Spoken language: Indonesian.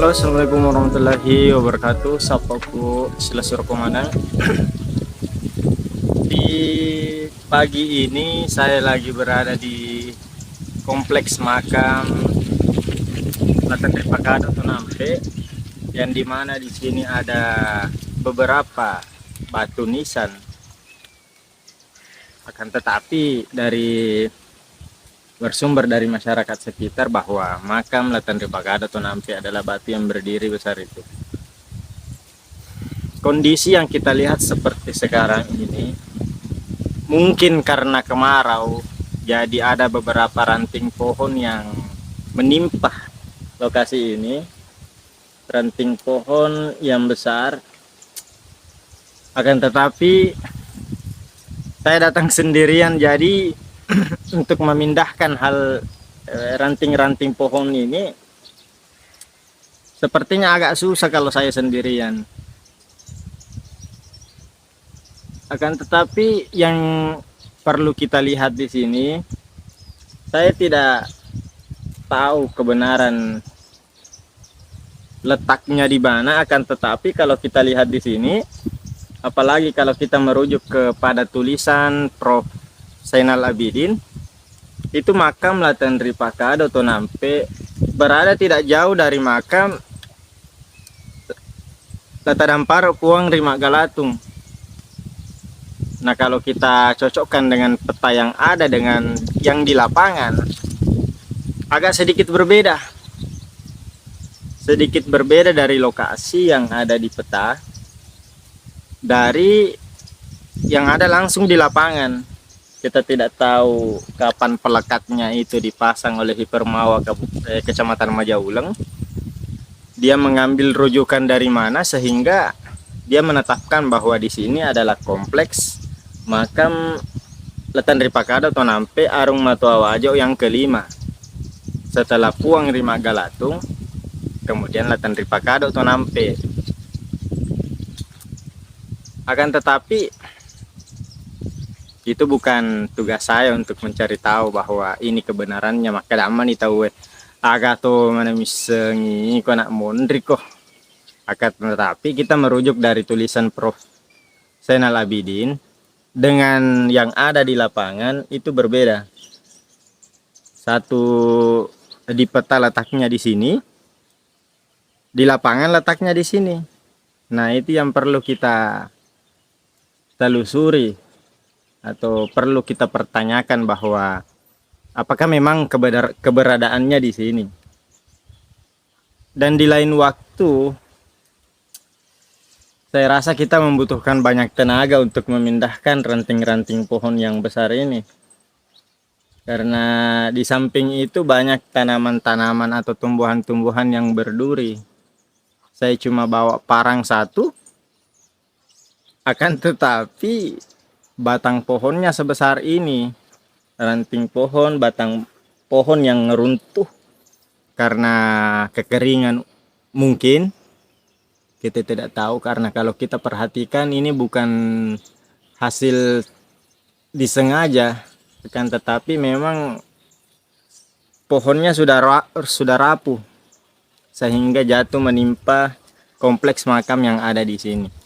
Halo, assalamualaikum warahmatullahi wabarakatuh. Sapaku Silasur Komandan. Di pagi ini saya lagi berada di kompleks makam Latan Ripakado Tonampe, yang dimana di sini ada beberapa batu nisan. Akan tetapi bersumber dari masyarakat sekitar bahwa makam Latan Ripakado Tonampe adalah batu yang berdiri besar itu. Kondisi yang kita lihat seperti sekarang ini mungkin karena kemarau, jadi ada beberapa ranting pohon yang menimpa lokasi ini. Ranting pohon yang besar. Akan tetapi saya datang sendirian, jadi untuk memindahkan ranting-ranting pohon ini sepertinya agak susah kalau saya sendirian. Akan tetapi yang perlu kita lihat di sini, saya tidak tahu kebenaran letaknya di mana. Akan tetapi kalau kita lihat di sini, apalagi kalau kita merujuk kepada tulisan Prof. Zainal Abidin, itu makam Latan Ripakado Tonampe berada tidak jauh dari makam Latadamparo Puang Rima Galatung. Nah, kalau kita cocokkan dengan peta yang ada dengan yang di lapangan, agak sedikit berbeda. Sedikit berbeda dari lokasi yang ada di peta, dari yang ada langsung di lapangan. Kita tidak tahu kapan pelekatnya itu dipasang oleh Hipermawa Kecamatan Majauleng. Dia mengambil rujukan dari mana sehingga dia menetapkan bahwa di sini adalah kompleks makam Latan Ripakado Tonampe Arung Matua Wajo yang kelima. Setelah Puang Rima Galatung, kemudian Latan Ripakado Tonampe. Akan tetapi itu bukan tugas saya untuk mencari tahu bahwa ini kebenarannya. Maka daman tahu agak tuh mana misengi kok nak mondri kok. Akan tetapi kita merujuk dari tulisan Prof. Zainal Abidin dengan yang ada di lapangan itu berbeda. Satu di peta letaknya di sini, di lapangan letaknya di sini. Nah, itu yang perlu kita telusuri atau perlu kita pertanyakan bahwa apakah memang keberadaannya di sini. Dan di lain waktu saya rasa kita membutuhkan banyak tenaga untuk memindahkan ranting-ranting pohon yang besar ini. Karena di samping itu banyak tanaman-tanaman atau tumbuhan-tumbuhan yang berduri. Saya cuma bawa parang satu, akan tetapi batang pohonnya sebesar ini. Ranting pohon, batang pohon yang runtuh karena kekeringan mungkin. Kita tidak tahu, karena kalau kita perhatikan ini bukan hasil disengaja, akan tetapi memang pohonnya sudah rapuh sehingga jatuh menimpa kompleks makam yang ada di sini.